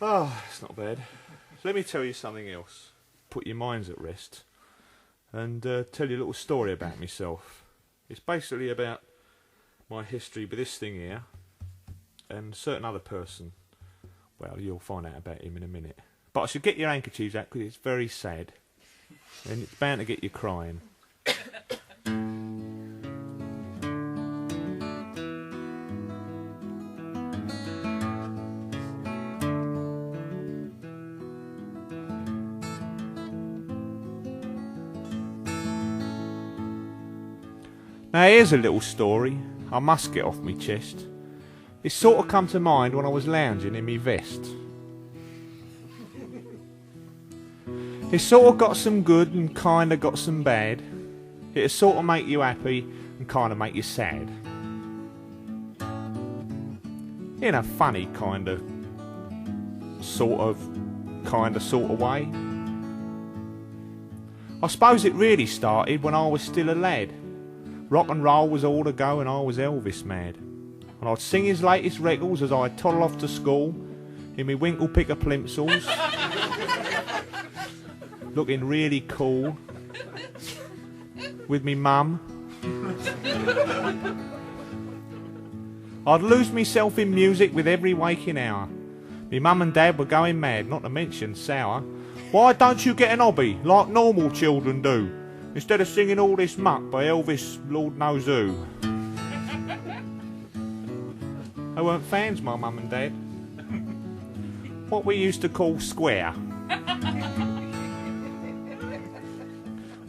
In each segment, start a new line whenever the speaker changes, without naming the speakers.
Oh, it's not bad. So let me tell you something else. Put your minds at rest. And tell you a little story about myself. It's basically about my history with this thing here and a certain other person. Well, you'll find out about him in a minute. But I should get your handkerchiefs out because it's very sad. And it's bound to get you crying. Now here's a little story I must get off my chest. It sort of come to mind when I was lounging in me vest. It sort of got some good and kind of got some bad. It'll sort of make you happy and kind of make you sad. In a funny kind of sort of way. I suppose it really started when I was still a lad. Rock and roll was all the go and I was Elvis mad. And I'd sing his latest records as I'd toddle off to school in me winkle picker plimsolls, looking really cool, with me mum. I'd lose myself in music with every waking hour. Me mum and dad were going mad, not to mention sour. Why don't you get an hobby like normal children do, instead of singing all this muck by Elvis Lord knows who? They weren't fans, my mum and dad. What we used to call square.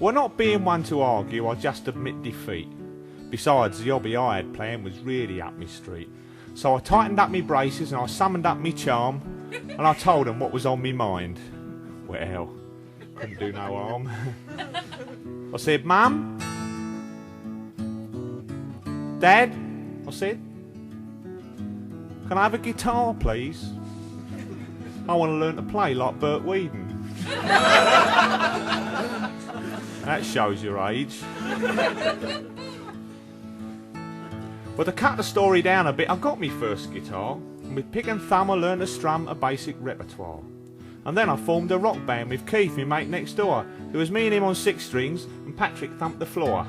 Well, not being one to argue, I just admit defeat. Besides, the hobby I had planned was really up my street. So I tightened up my braces and I summoned up my charm and I told them what was on me mind. Well, couldn't do no harm. I said, Mum, Dad, I said, can I have a guitar, please? I want to learn to play like Bert Weedon. That shows your age. But to cut the story down a bit, I got my first guitar, and with pick and thumb I learned to strum a basic repertoire. And then I formed a rock band with Keith, my mate next door. It was me and him on 6 strings, and Patrick thumped the floor.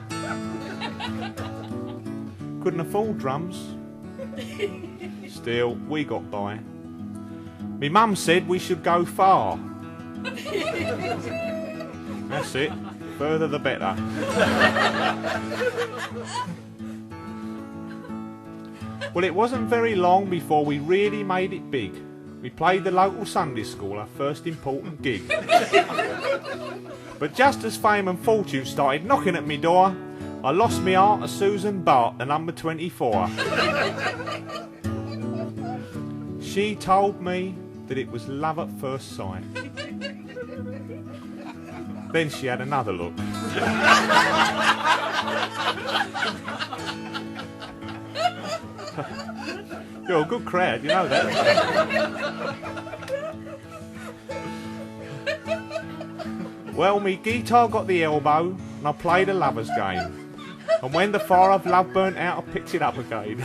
Couldn't afford drums. Still, we got by. Me mum said we should go far. That's it. Further the better. Well, it wasn't very long before we really made it big. We played the local Sunday school, our first important gig. But just as fame and fortune started knocking at me door, I lost me heart to Susan Bart, the number 24. She told me that it was love at first sight. Then she had another look. You're a good crowd, you know that. Well, me guitar got the elbow and I played a lover's game. And when the fire of love burnt out, I picked it up again.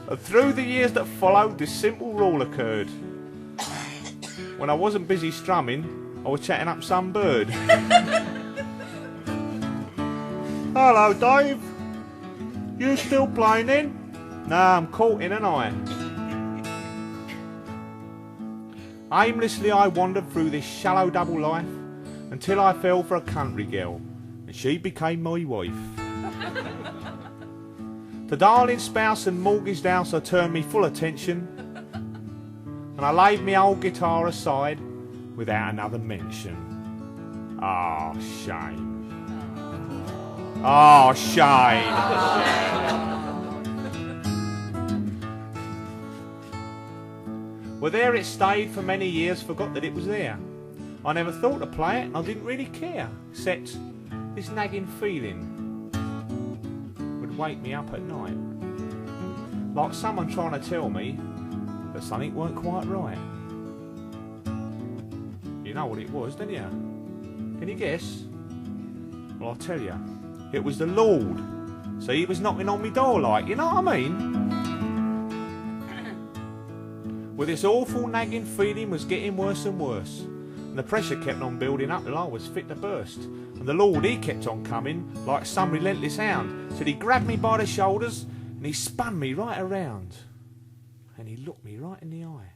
And through the years that followed, this simple rule occurred. When I wasn't busy strumming, I was chatting up some bird. Hello, Dave. You still playing in? Nah, I'm caught in an eye. Aimlessly I wandered through this shallow double life until I fell for a country girl, and she became my wife. The darling spouse and mortgaged house I turned me full attention, and I laid me old guitar aside without another mention. Ah, shame. Ah, shame. Well, there it stayed for many years, forgot that it was there. I never thought to play it, and I didn't really care, except this nagging feeling would wake me up at night. Like someone trying to tell me that something weren't quite right. You know what it was, don't you? Can you guess? Well, I'll tell you. It was the Lord So he was knocking on me door like, you know what I mean? Well, this awful nagging feeling was getting worse and worse, and the pressure kept on building up till I was fit to burst. And the Lord, he kept on coming like some relentless hound, till he grabbed me by the shoulders and he spun me right around. And he looked me right in the eye.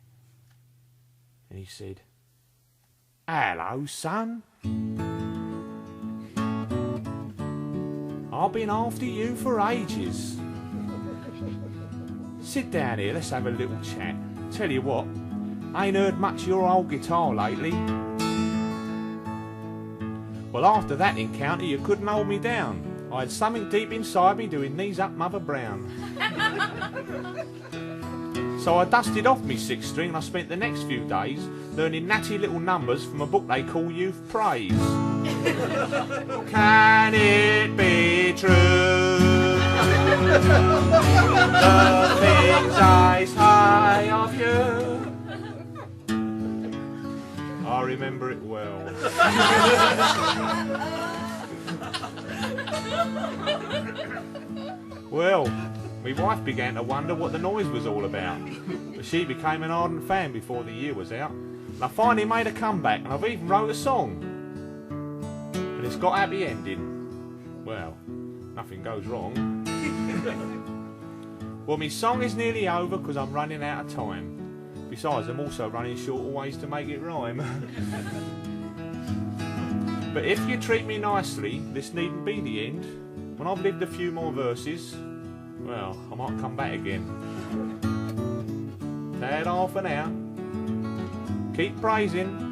And he said, "Hello, son. I've been after you for ages. Sit down here, let's have a little chat. Tell you what, I ain't heard much of your old guitar lately." Well, after that encounter, you couldn't hold me down. I had something deep inside me doing knees up Mother Brown. So I dusted off me sixth string and I spent the next few days learning natty little numbers from a book they call Youth Praise. Can it be true? The things I say of you. I remember it well. Well, my wife began to wonder what the noise was all about, but she became an ardent fan before the year was out, and I finally made a comeback, and I've even wrote a song, and it's got a happy ending. Well, nothing goes wrong. Well, my song is nearly over because I'm running out of time. Besides, I'm also running short of ways to make it rhyme. But if you treat me nicely, this needn't be the end. When I've lived a few more verses, well, I might come back again. Tad half an hour. Keep praising.